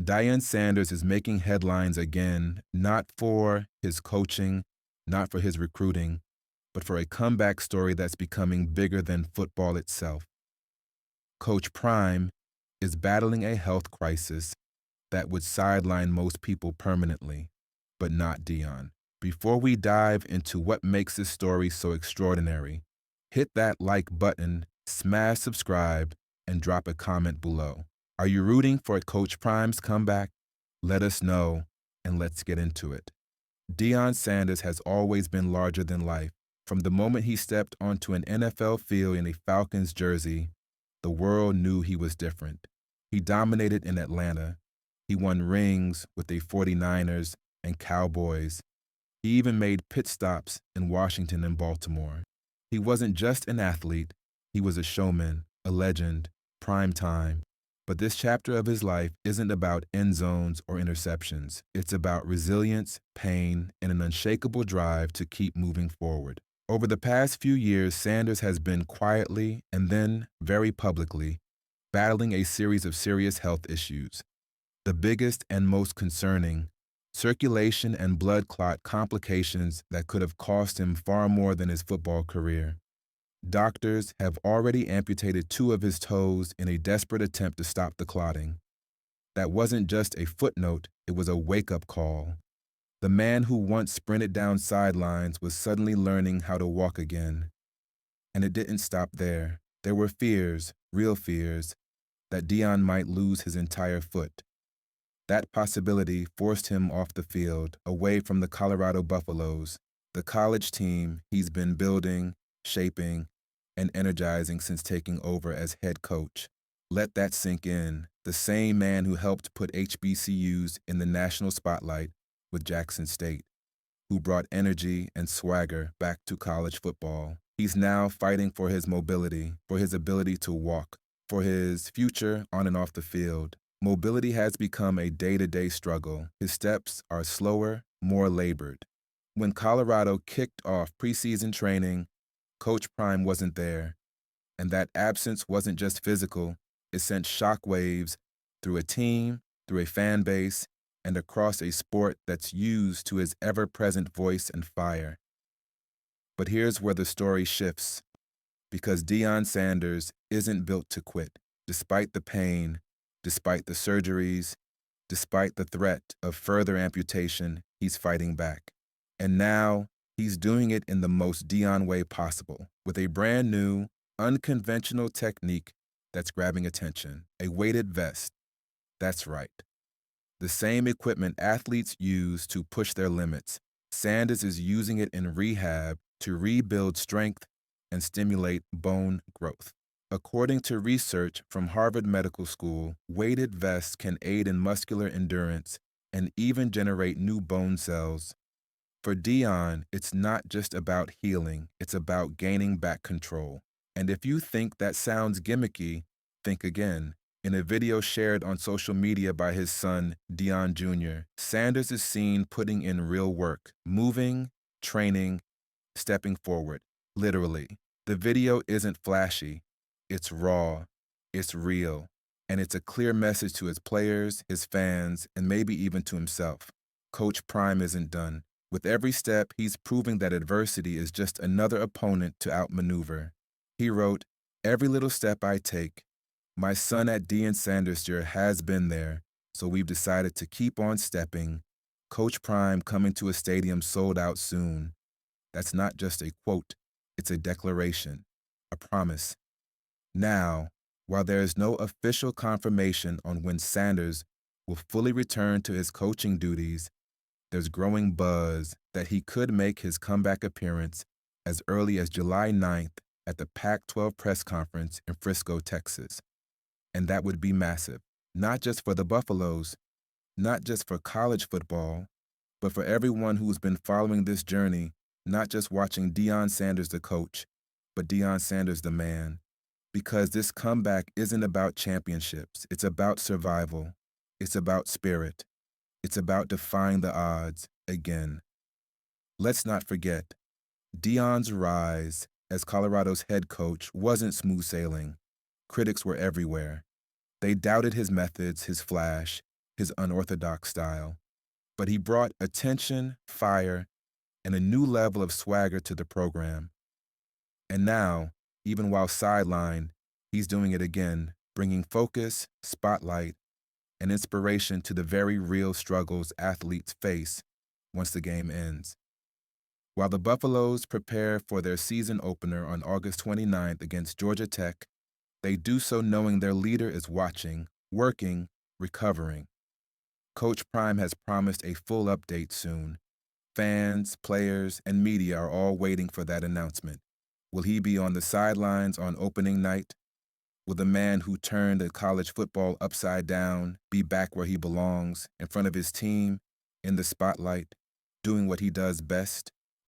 Deion Sanders is making headlines again, not for his coaching, not for his recruiting, but for a comeback story that's becoming bigger than football itself. Coach Prime is battling a health crisis that would sideline most people permanently, but not Deion. Before we dive into what makes this story so extraordinary, hit that like button, smash subscribe, and drop a comment below. Are you rooting for Coach Prime's comeback? Let us know, and let's get into it. Deion Sanders has always been larger than life. From the moment he stepped onto an NFL field in a Falcons jersey, the world knew he was different. He dominated in Atlanta. He won rings with the 49ers and Cowboys. He even made pit stops in Washington and Baltimore. He wasn't just an athlete, he was a showman, a legend, prime time. But this chapter of his life isn't about end zones or interceptions. It's about resilience, pain, and an unshakable drive to keep moving forward. Over the past few years, Sanders has been quietly and then very publicly battling a series of serious health issues. The biggest and most concerning, circulation and blood clot complications that could have cost him far more than his football career. Doctors have already amputated 2 of his toes in a desperate attempt to stop the clotting. That wasn't just a footnote, it was a wake-up call. The man who once sprinted down sidelines was suddenly learning how to walk again. And it didn't stop there. There were fears, real fears, that Deion might lose his entire foot. That possibility forced him off the field, away from the Colorado Buffaloes, the college team he's been building, shaping, and energizing since taking over as head coach. Let that sink in. The same man who helped put HBCUs in the national spotlight with Jackson State, who brought energy and swagger back to college football. He's now fighting for his mobility, for his ability to walk, for his future on and off the field. Mobility has become a day-to-day struggle. His steps are slower, more labored. When Colorado kicked off preseason training, Coach Prime wasn't there, and that absence wasn't just physical. It sent shockwaves through a team, through a fan base, and across a sport that's used to his ever-present voice and fire. But here's where the story shifts, because Deion Sanders isn't built to quit. Despite the pain, despite the surgeries, despite the threat of further amputation, he's fighting back. And now, he's doing it in the most Deion way possible, with a brand new, unconventional technique that's grabbing attention, a weighted vest. That's right. The same equipment athletes use to push their limits. Sanders is using it in rehab to rebuild strength and stimulate bone growth. According to research from Harvard Medical School, weighted vests can aid in muscular endurance and even generate new bone cells. For Deion, it's not just about healing, it's about gaining back control. And if you think that sounds gimmicky, think again. In a video shared on social media by his son, Deion Jr., Sanders is seen putting in real work, moving, training, stepping forward, literally. The video isn't flashy. It's raw, it's real, and it's a clear message to his players, his fans, and maybe even to himself. Coach Prime isn't done. With every step, he's proving that adversity is just another opponent to outmaneuver. He wrote, "Every little step I take, my son at Deion Sanders year has been there, so we've decided to keep on stepping. Coach Prime coming to a stadium sold out soon." That's not just a quote, it's a declaration, a promise. Now, while there is no official confirmation on when Sanders will fully return to his coaching duties, there's growing buzz that he could make his comeback appearance as early as July 9th at the Pac-12 press conference in Frisco, Texas. And that would be massive, not just for the Buffaloes, not just for college football, but for everyone who's been following this journey, not just watching Deion Sanders the coach, but Deion Sanders the man. Because this comeback isn't about championships. It's about survival. It's about spirit. It's about defying the odds again. Let's not forget, Deion's rise as Colorado's head coach wasn't smooth sailing. Critics were everywhere. They doubted his methods, his flash, his unorthodox style, but he brought attention, fire, and a new level of swagger to the program. And now, even while sidelined, he's doing it again, bringing focus, spotlight, and inspiration to the very real struggles athletes face once the game ends. While the Buffaloes prepare for their season opener on August 29th against Georgia Tech, they do so knowing their leader is watching, working, recovering. Coach Prime has promised a full update soon. Fans, players, and media are all waiting for that announcement. Will he be on the sidelines on opening night? Will the man who turned the college football upside down be back where he belongs, in front of his team, in the spotlight, doing what he does best?